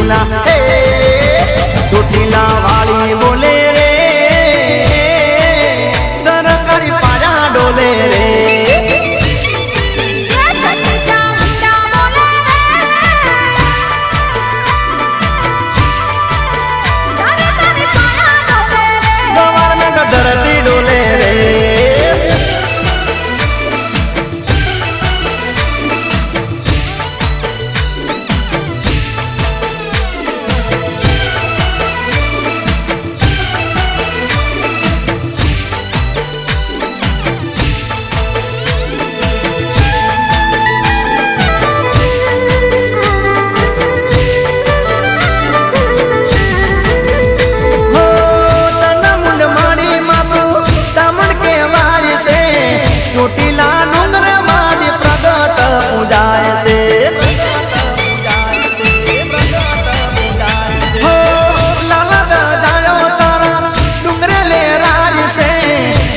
ચોટીલા ચોટીલા વાળી બોલે રે સરકારી પાયા ડોલે રે ગવર્મેન્ટ ધરતી ડોલે રે ચોટીલા ડુંગર માડી પ્રગટ પૂજાય છે હો લાલદ જાયો તારા ડુંગરે લેરાય છે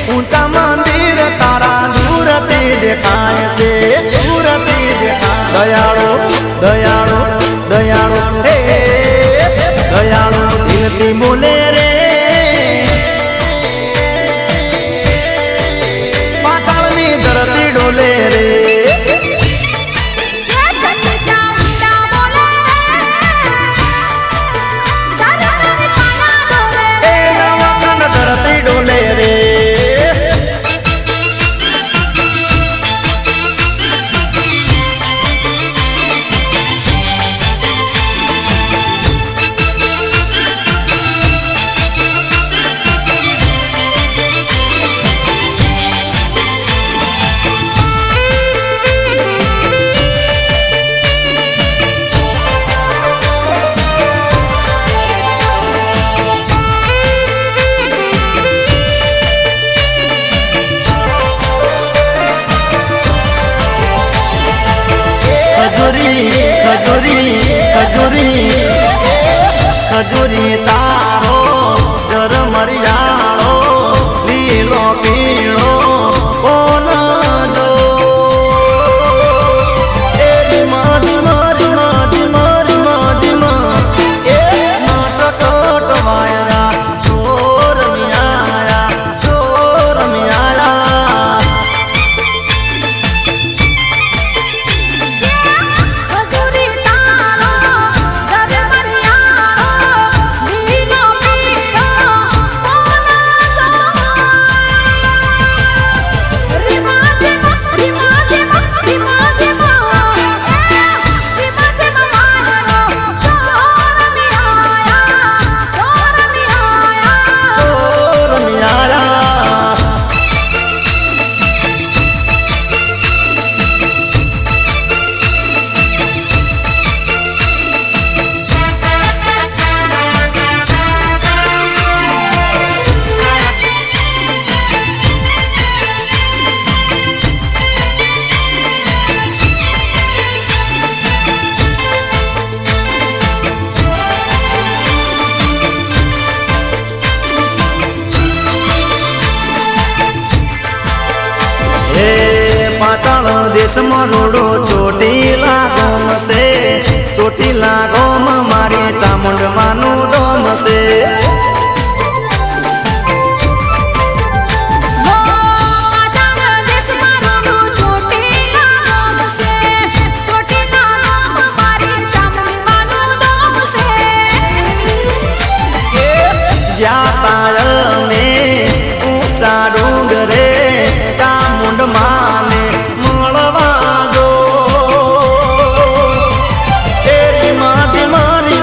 ઊંચા મંદિર તારા દૂરથી દેખાય છે દૂરથી દેખાય દયાળો દયાળો દયાળો હે દયાળો દિલથી બોલે રે ધરતી ડોલે રે ધરતી ડોલે રે ખજૂરી તારો જર મરિયાળો લીલો પીળો કોન જો એરી મારી મારી મારી મારી મારી એ નાટક વાયરા ચોર મિયાયા પાતાળ દેશમાં રોડો ચોટીલા ગોમ છે ચોટીલા ગોમ મારી ચામુંડમાનું ડોમ છે જ્યાં પાયલ ને ઊંચા ડુંગરે ચામુંડ માને મળવા દો તેરી મારી મારી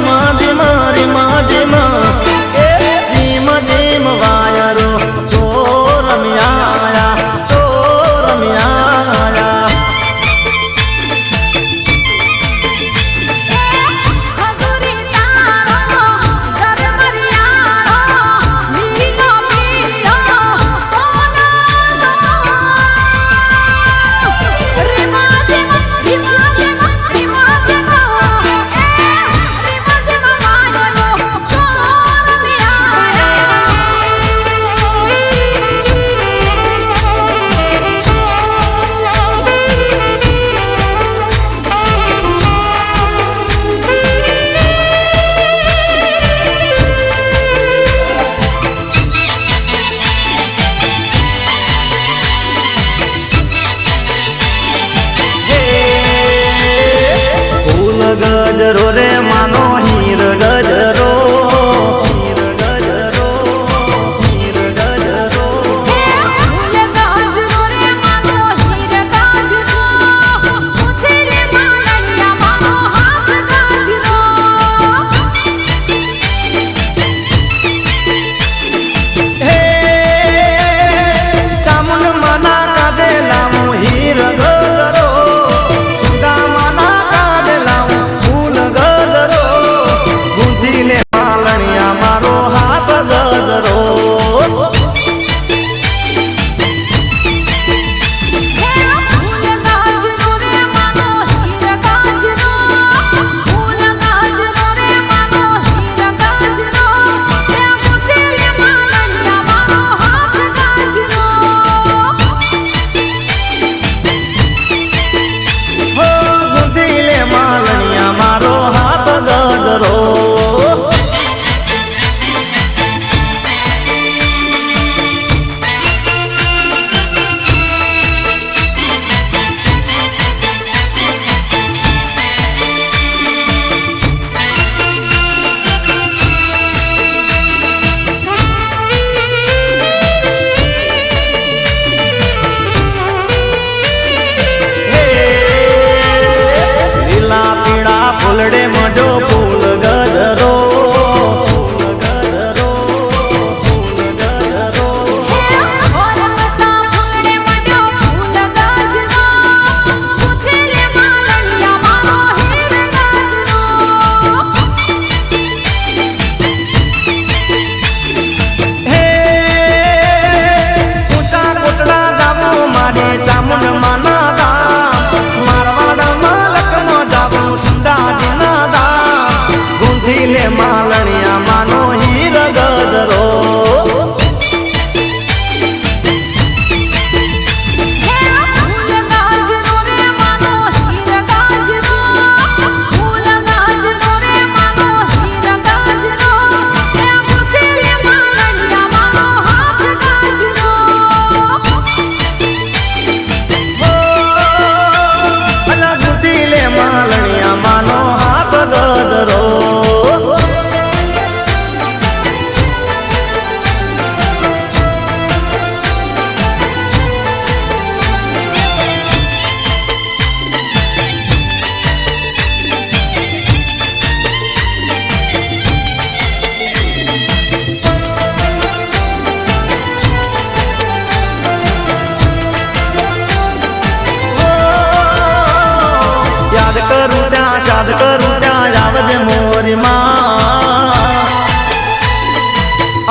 करूं त्या आवजे मोरी मां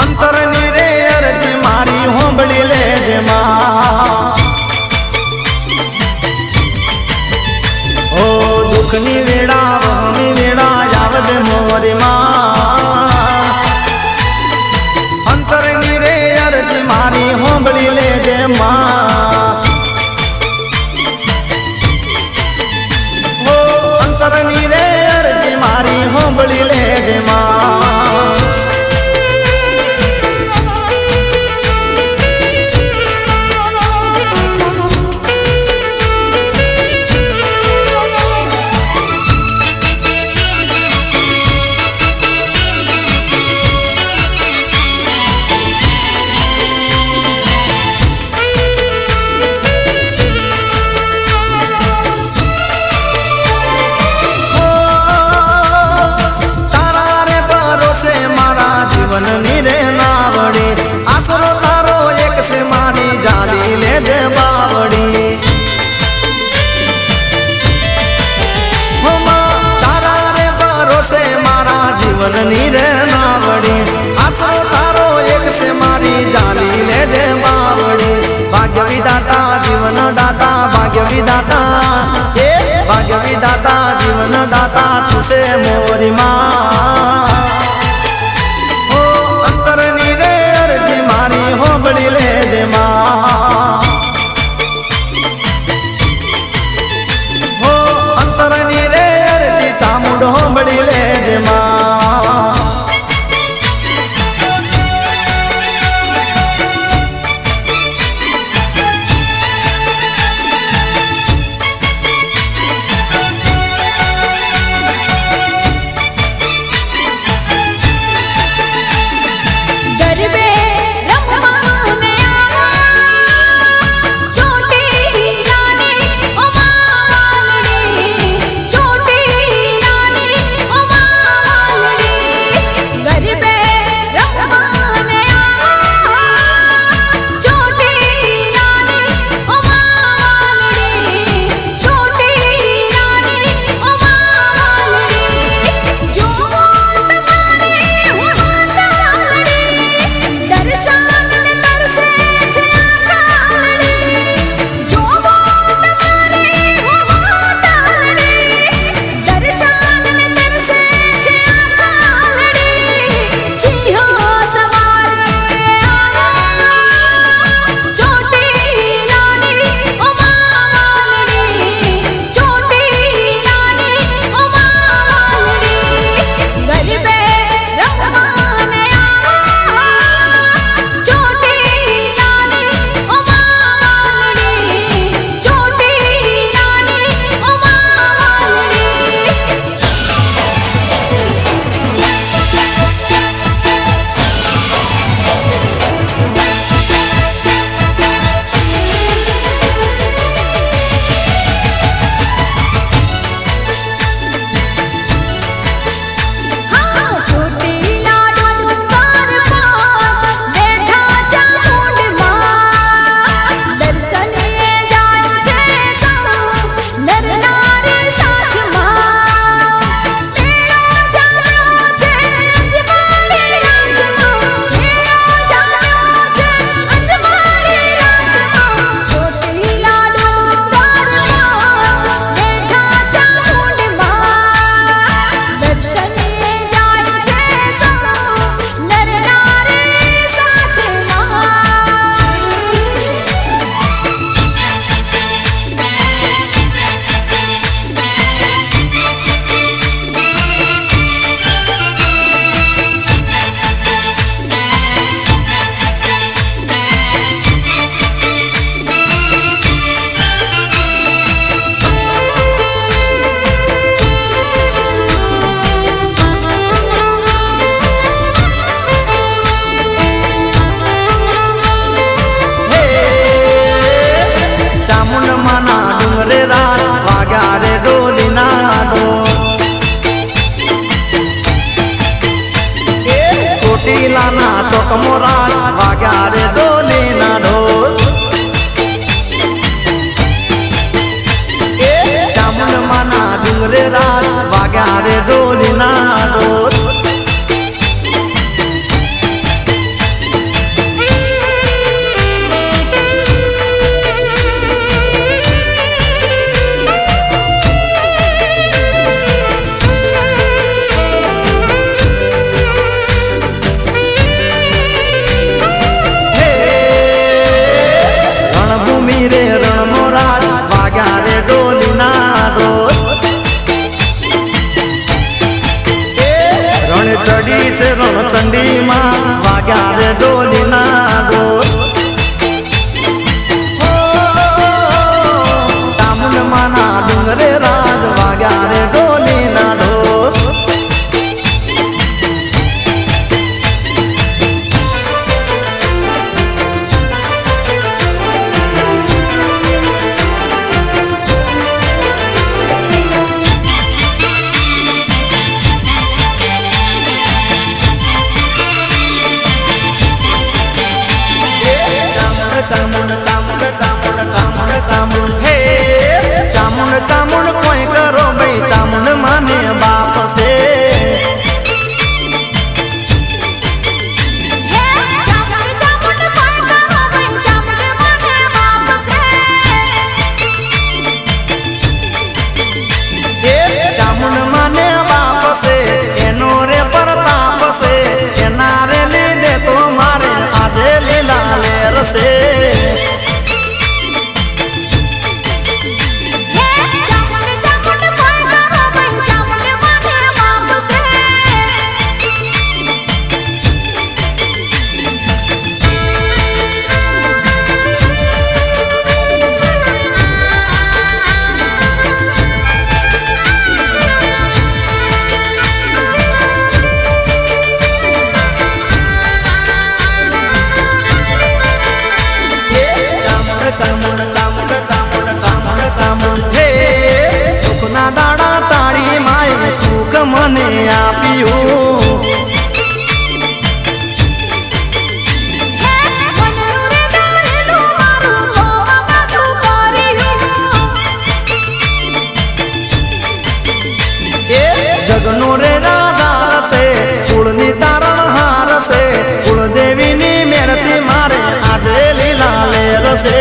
अंतरनी रे अरजी मारी होंबड़ी लेजे मां ओ दुखनी वेड़ा वहनी वेड़ा आवजे मोरी मां अंतरनी रे अरजी मारी होंबड़ी लेजे मां अंतरनी रे अरजी मारी होंबड़ी लेजे मां जीवननी रे नावड़ी आसरो तारो एक से मारी जाली ले जे बावड़ी हो मां तारा रे भरोसे मारा जीवननी रे नावड़ी आसरो तारो एक से मारी जाली ले जे बावड़ी भाग्य विधाता जीवन दाता भाग्य विधाता भाग्य विधाता जीवन दाता तुसे मोरी मां होंबड़ी लेजे मां हो अंतरनी रे अरजी चामुंड होंबड़ी लेजे मां लाना चौक मोरा वाग्या रे डोली ना ढोल चामुंड माना डुंगरे रात वाग्या ડોલીના ડોર ચંડી માં વાગ્યા રે ડોલીના ડોર ચામુંડ માના ડુંગરે રાજ વાગ્યા રે ડોલીના ડોર ચામુંડ કોઈ કરો ભાઈ ચામુંડ માને બાપ છે ચામુંડ માને બાપ છે એનો રે પ્રતાપ છે એના રે લીધે તો મારે આજે લીલા લેર છે દુઃખના દાડા તાળી માએ સુખ મને આપ્યું જગનો રે રાધાર છે કુળની તારણ હાર છે કુળદેવીની મેરથી મારે આજે લીલા લેર છે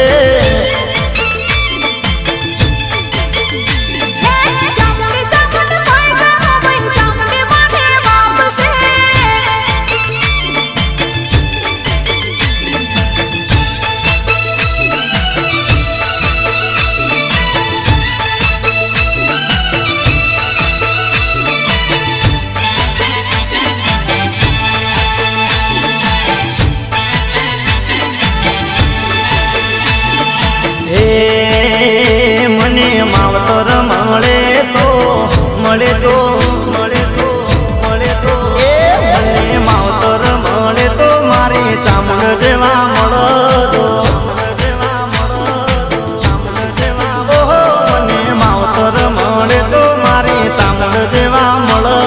મને માવતર મળે તો મને માવતર મળે તો મારી ચામુંડ જેવા મળો મને માવતર મળે તો મારી ચામુંડ જેવા મળો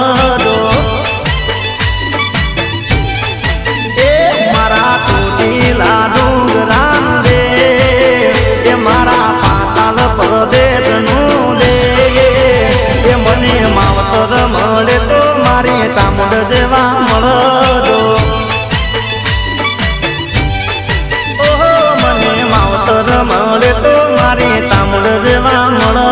મારા ચોટીલા ડુંગરા પરદેશનું દે એ મને માવતર મળે તો મારી ચામુંડ જેવા મળો ઓહો મને માવતર મળે તો મારી ચામુંડ જેવા મળો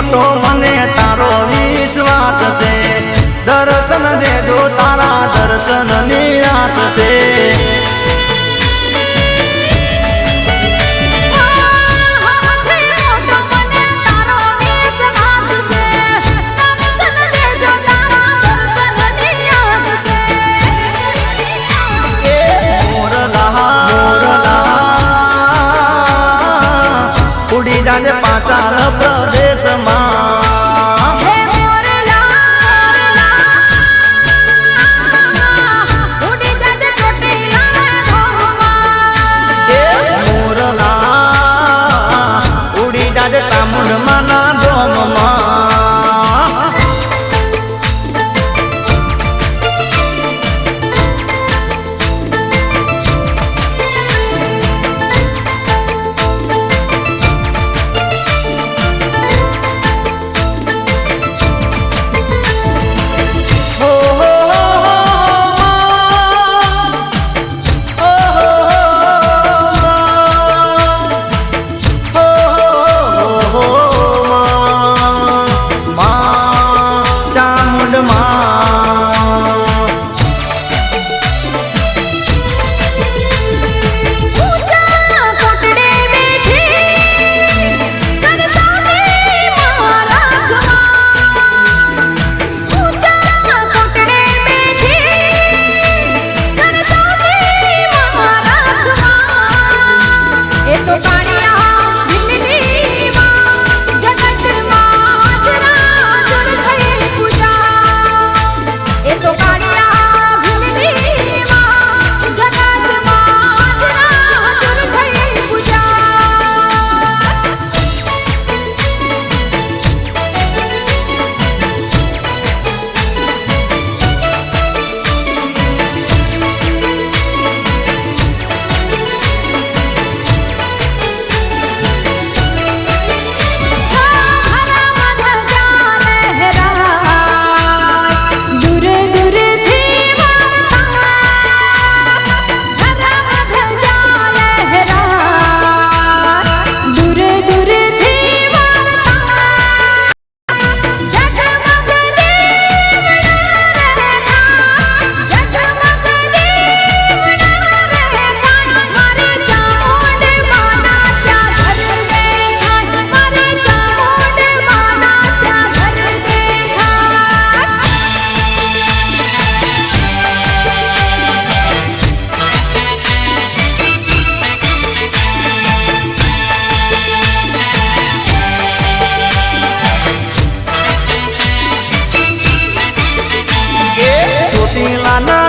તો મને તારો વિશ્વાસ છે દર્શન દેજો તારા દર્શન ની આસ છે ઉડી જાજે પાચાલ પ્રદેશમાં ઉડી જાજે ચામુંડમાના ડોમમાં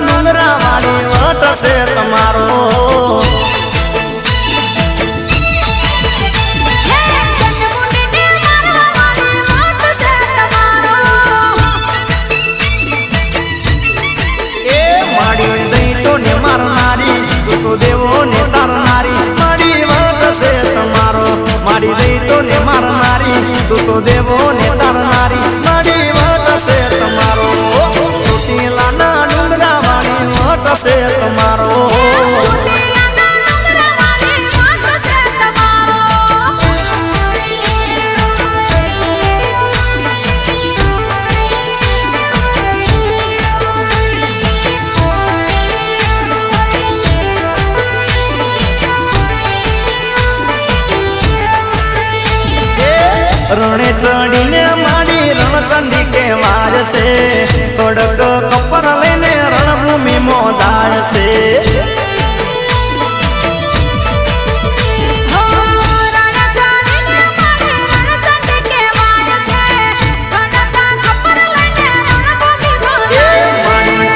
ડુંગરા વાળી વટ છે તમારો માડી દઈ તો ને મારનારી તું તો દેવો ને તારનારી માડી વટ છે તમારો માડી દઈ તો ને મારનારી તું તો દેવો ને તારનારી માડી વટ છે તમારો ચોટીલાના ડુંગરા વાળી વટ છે તમારો રણે ચડીને મારી રણચંડી કહેવાય છે કડક કપર લઈને રણભૂમિ મોજાય છે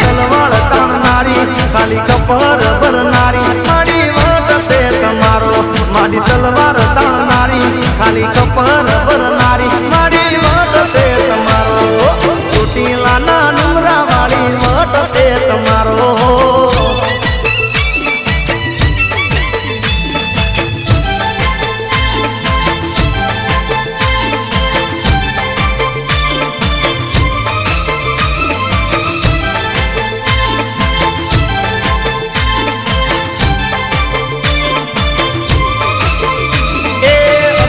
તલવાળ તાણનારી ખાલી કપર ભરનારી મારી વટ છે તમારો મારી તલવાર તાણનારી ખાલી કપર ભરનારી મારી વટ છે તમારો ચોટીલાના ડુંગરા વાળી વટ છે તમારો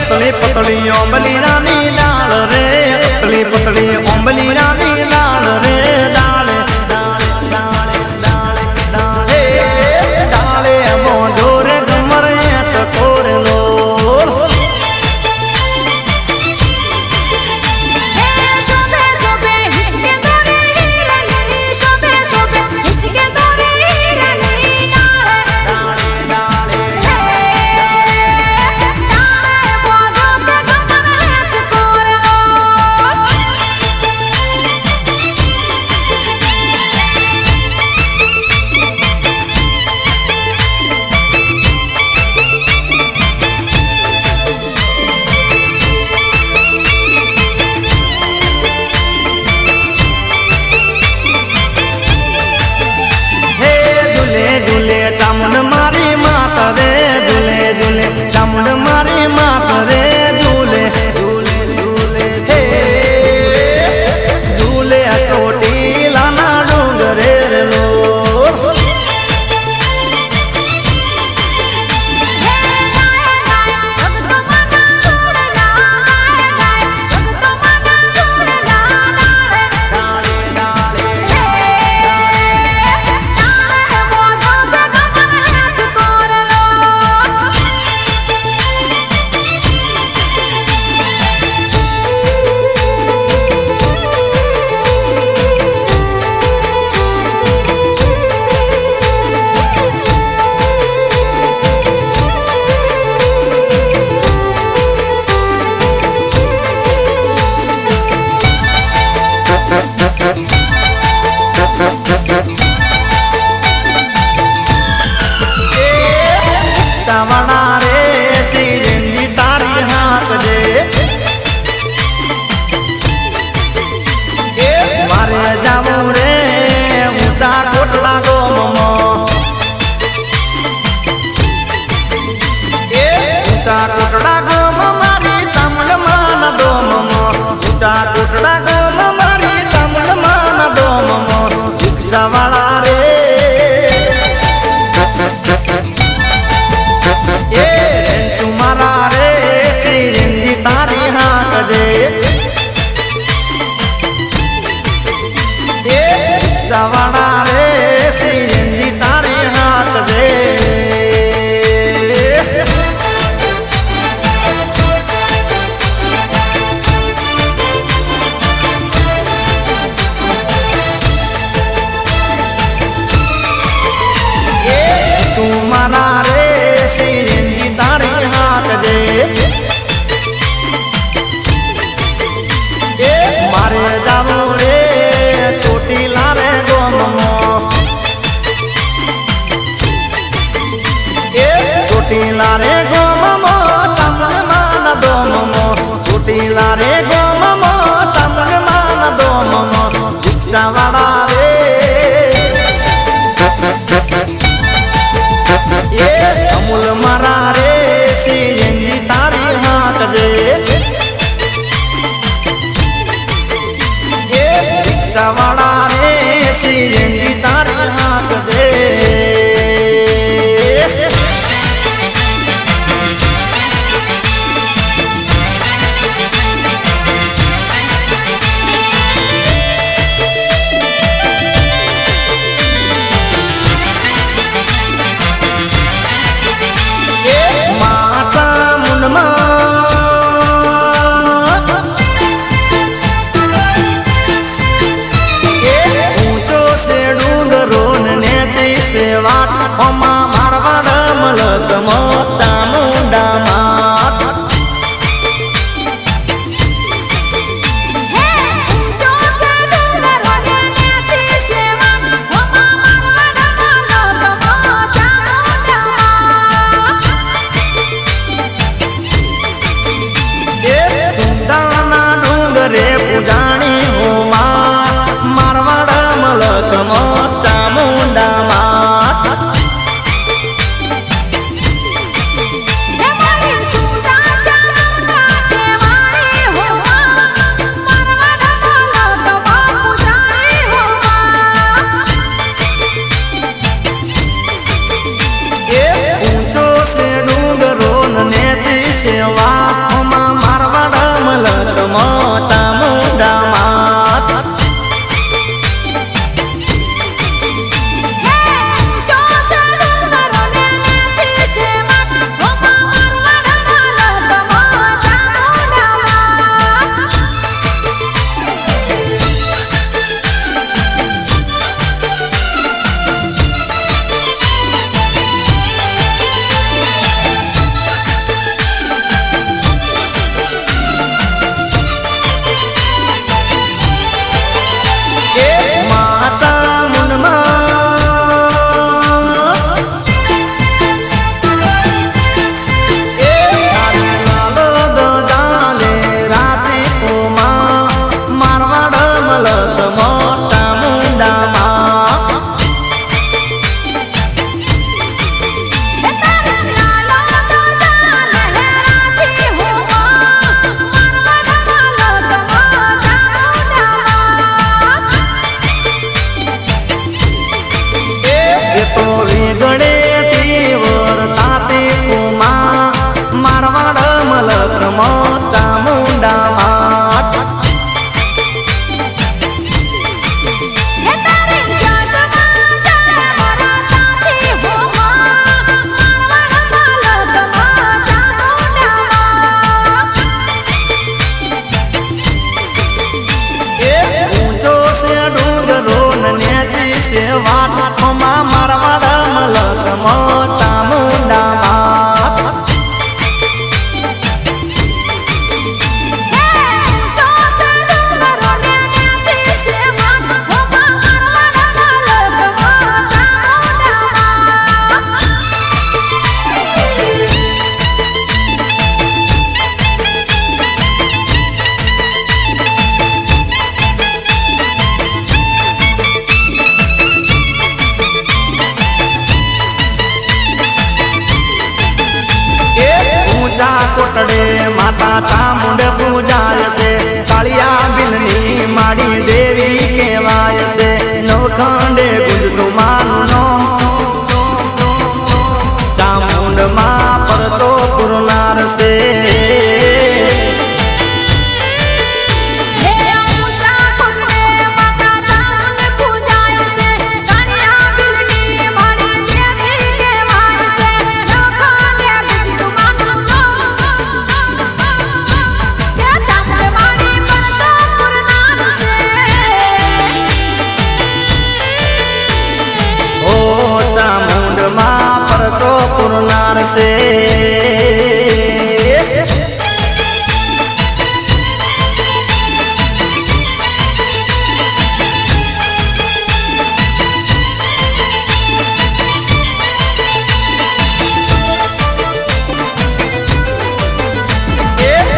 પતળી પતળી બલીરાની डाल रे पतली पतली ओंबली रानी डाल रे डाले डाले डाले डाले डाले डाले मोंढो रे कमर चकोर लो चामुंड मारी मात रे झूले झूले चामुंड मारी मात रे झूले झूले झूले हे झूले चोटी लाना डोंगरे लो सवना रे सिरंजी तारी हाथ दे मारे जाऊं रे ऊंचा कोटला गो ममो ऊंचा कोटला गो मारी चामुंड मान दो ममो ऊंचा कोटला गो मारी चामुंड मान दो ममो सवना रे तुम्हारा रे सिरंजी तारी हाथ दे सवना रे सिरंजी तारी हाथ दे तुम्हारा रे सिरंजी तारी हाथ दे मारे जाऊं रे चोटी लारे गो ममो चोटी लारे गो ममो चामुंड मान दो ममो चोटी लारे गो ममो चामुंड मान दो ममो दीक्षा वाला रे अमूल मारा रे सिरंजी तारी हाथ दे दीक्षा वाला रे सिरंजी तारी हाथ दे વડે માતા ચામુંડ પૂજાય છે કાળિયા બિલની માડી દેવી કહેવાય છે નવખંડે ગુંજતું માનું ચામુંડ માં પરસો પૂરનાર છે પૂરનાર છે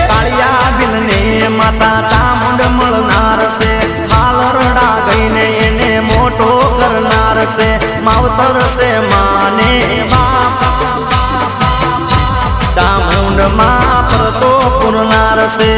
કાળિયા બિલને માતા ચામુંડ મળનાર છે હાલ રડા ગઈને એને મોટો કરનાર છે માવતર છે માને ચામુંડ માં પરસો પૂરનાર છે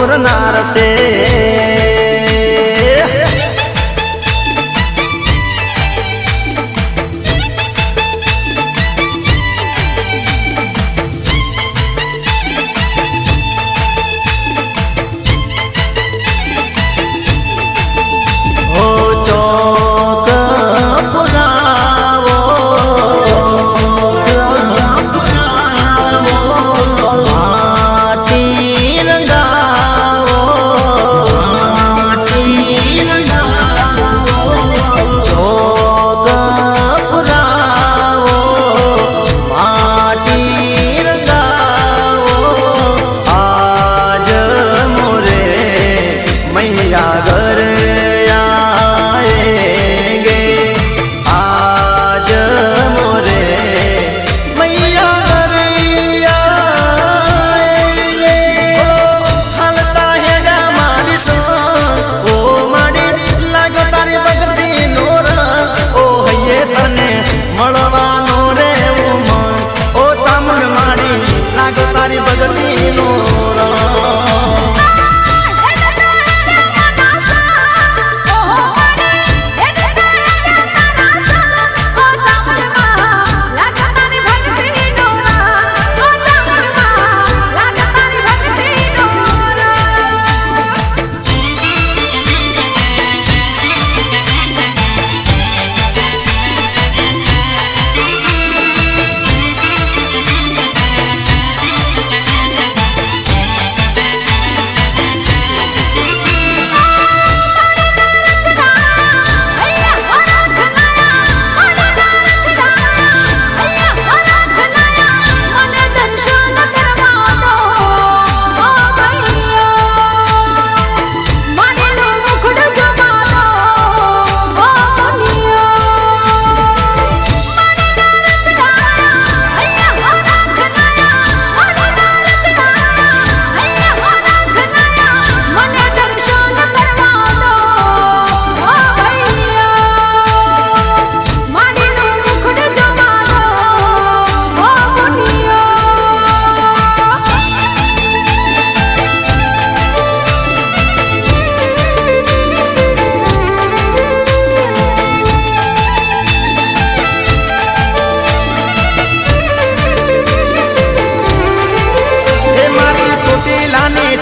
પૂરનાર છે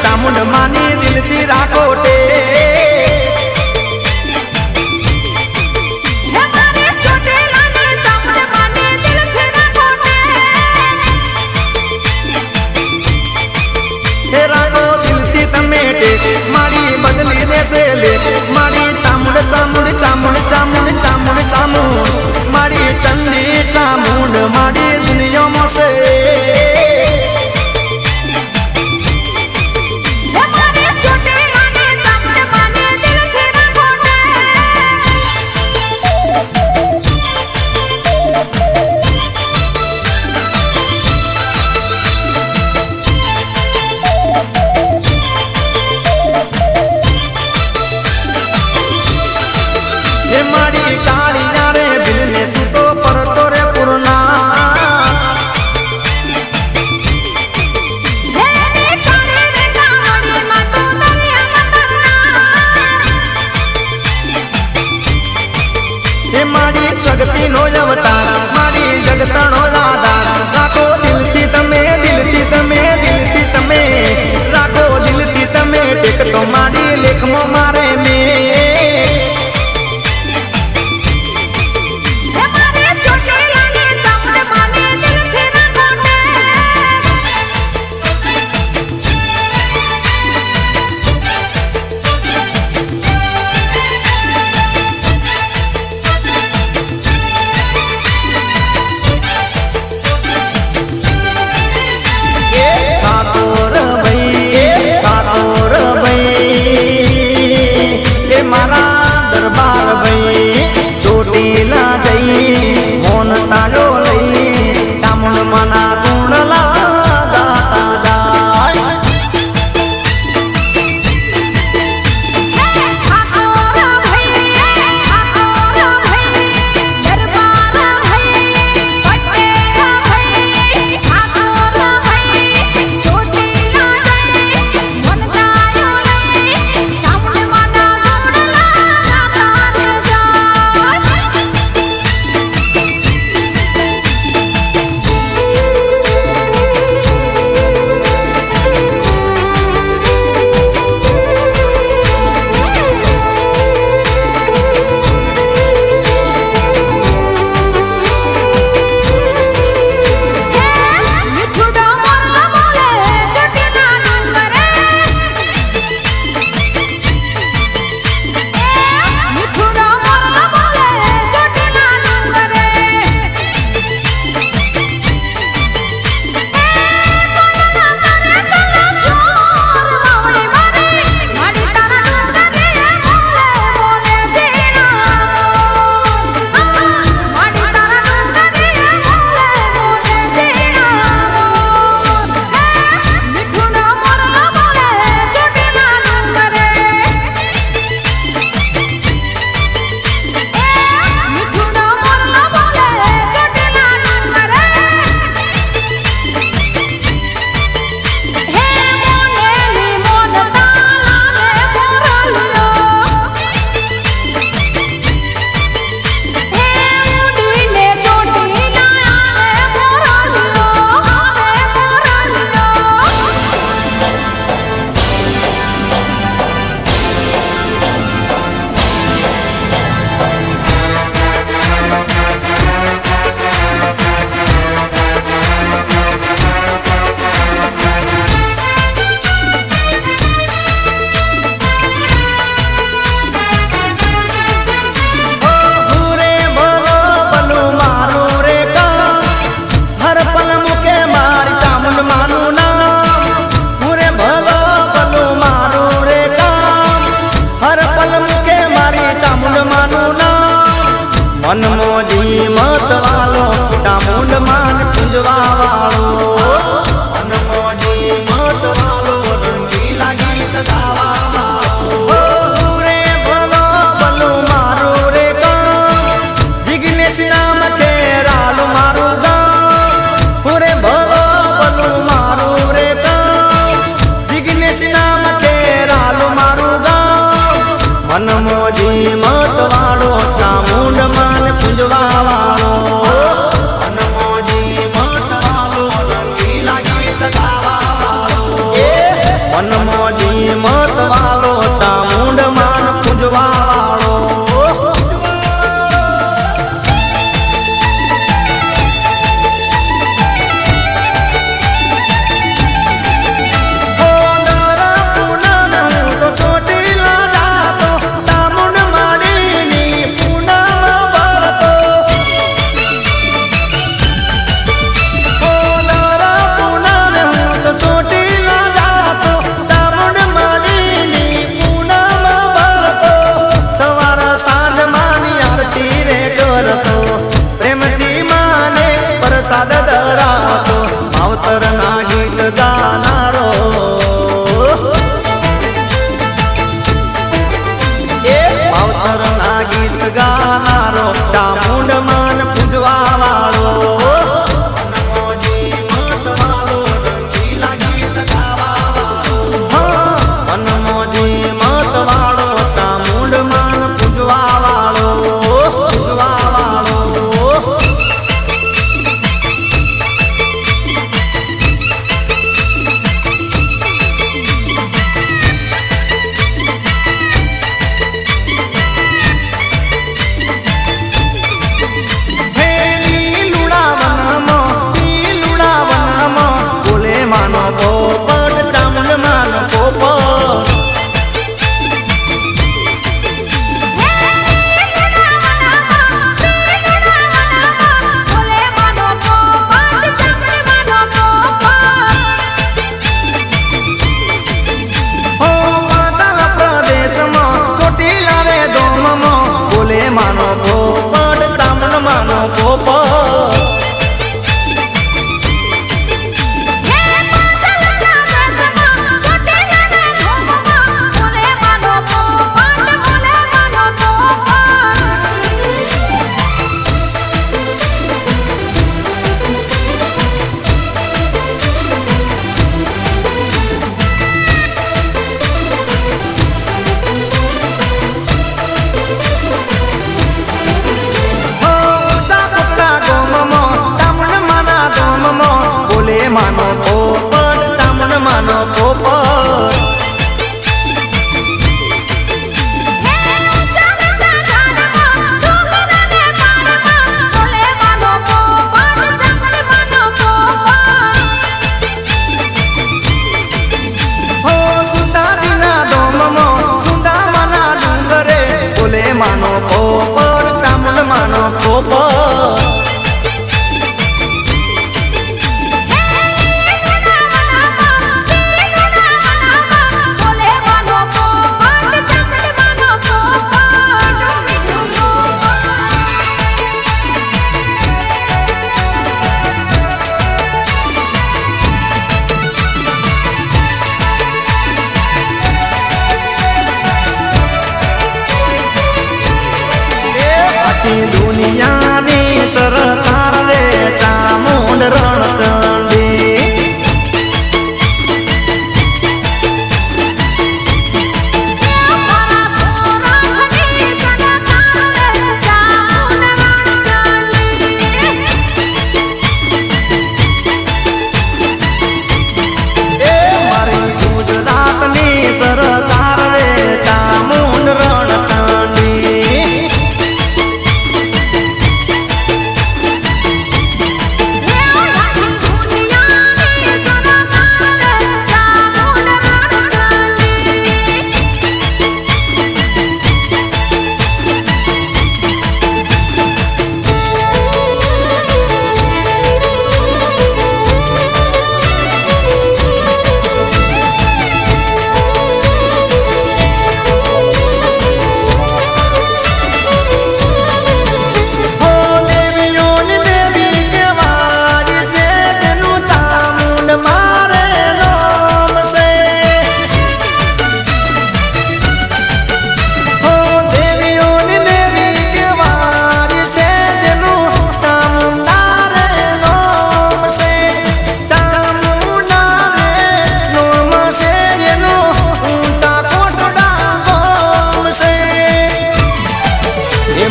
ચામુંડ માની દિલથી રાખો ટે રાખો દિલથી તમે મારી બદલી દેશે લે મારી ચામુંડ ચામુંડ ચામુંડ ચામુંડ ચામુંડ ચામુંડ મારી ચંદી ચામુંડ મારી દુનિયામાં છે छोटे તો મારી લેખમાં મારે મનમોજી મત વાલો ચામુંડ માન પૂજવા વાળો મનમોજી મત વાલો રંગીલા ગીત ગાવા વાળો રે ભલો ભલો મારું રે ગામ જિગ્નેશ નામ કેરાલું મારું ગામ રે ભલો ભલો મારું રે ગામ જિગ્નેશ નામ કેરાલું મારું ગામ મનમોજી મત વાળો ચામુંડ માન પૂજવા વાળો મનમોજી મત વાળો રંગીલા ગીત ગાવા વાળો મનમોજી મત વાળો ચામુંડ માન પૂજવા વાળો માનો પોપર ચામુંડ માનો પોપર દુનિયાની સરકાર રે ચામુંડ રણચંડી મારી ગુજરાતની સરકાર રે ચામુંડ રણચંડી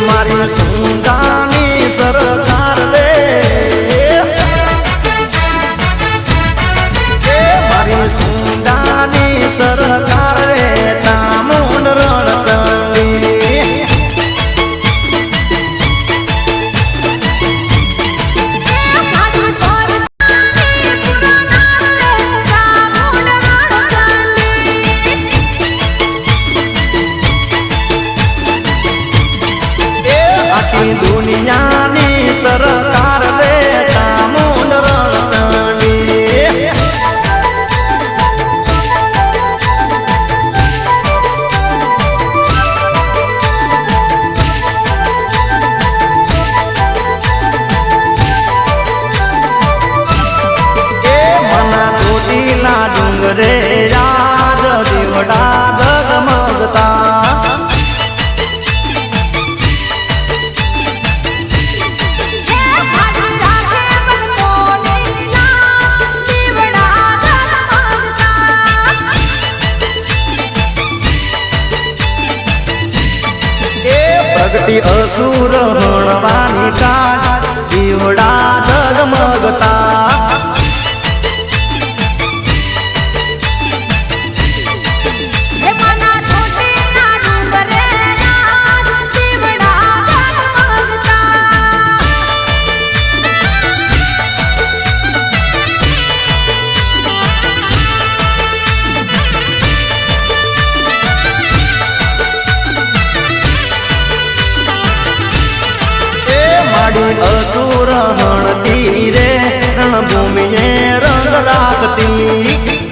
મારી સુંદાની સરકાર રે મારી સુંદાની સરકાર રે ચામુંડ રણચંડી દુનિયાની સરકાર રે ચામુંડ રણચંડી મના ચોટીલા ડુંગરે યાદ દીવડા જગમગતા પ્રગતિ અસુર હણવાની કાજ દીવડા જગમગતા અસુર હણતી રે રણભૂમિએ રંગ રાખતી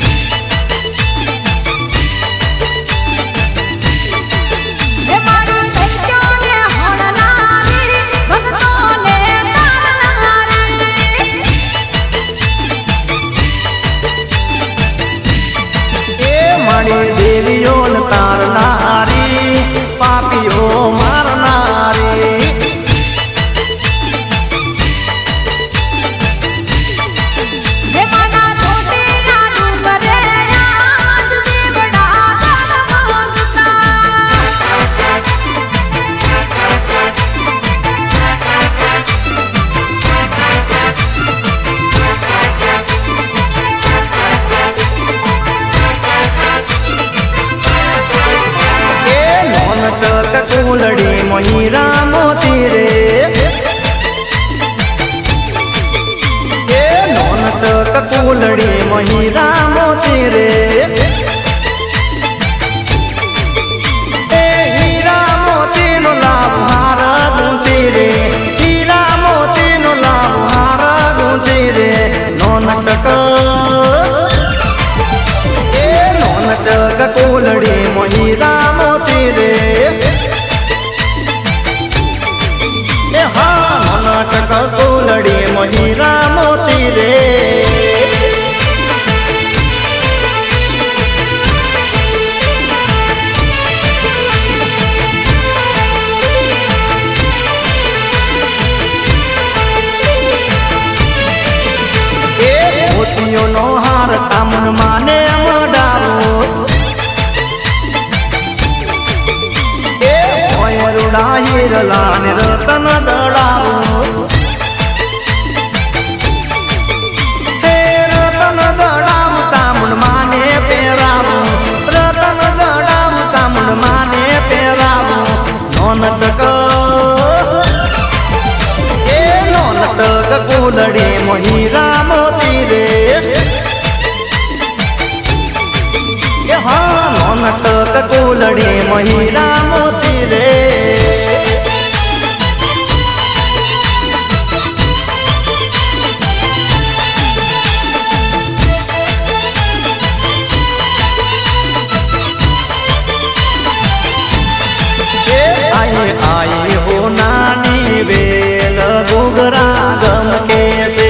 મારી દેવીઓ તારનારી પાપીઓ મારનારી કુલડી મહીરા મોતી રે નોન ચક કુલડી મહીરા મોતી રે હીરા મોતી નો કોલડી મોહીરા મોતી રે એ હા નાટક કોલડી મોહીરા મોતી રે મોતીઓનો હાર ચામુંડ માને અમડાવો એ મોયરુડા હીરલા ને રતન જડાવો હે રતન જડાવો ચામુંડ માને પહેરાવો રતન જડાવો ચામુંડ માને પહેરાવો નોન ચક એ નોન ચક કોલડી મોહીરા મોતી રે નોન ચક કોલડી મોહીરા મોતી રે आए आए हो नानी बेल घुघरा गम कैसे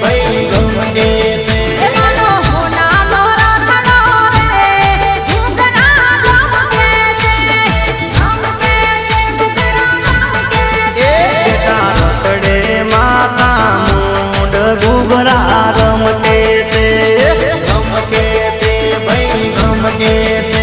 भाई गम कैसे घुघरा गम कैसे भाई गम कैसे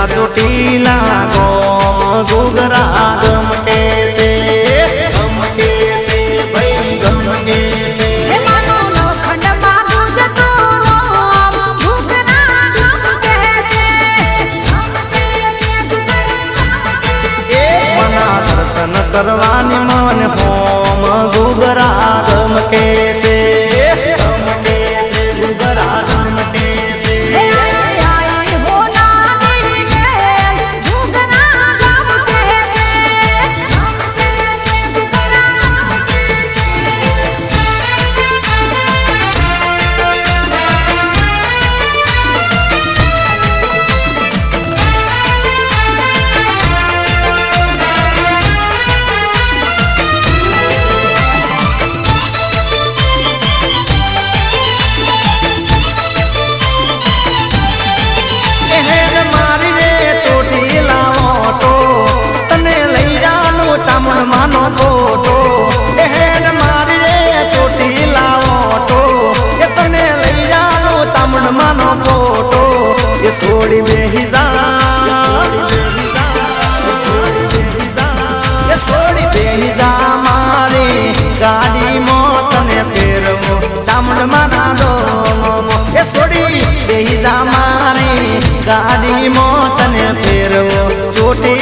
ચોટીલા ગો ઘુઘરા ગમ કેસે ભાઈ ગમ કેસે મના દર્શન કરવાની મન હોમ ઘુઘરા ગમ કેસે ઘુઘરા ગમ કેસે માનો ફોટો હેડ મારી રે ચોટી લાવો તો એ તને લઈ જાનો ચામુંડ માનો ફોટો એ છોડી બેહી જા એ છોડી બેહી જા મારી ગાડી મો તને ફેરવો ચામુંડ માના દો એ છોડી બેહી જા મારી ગાડી મો તને ફેરવો ચોટી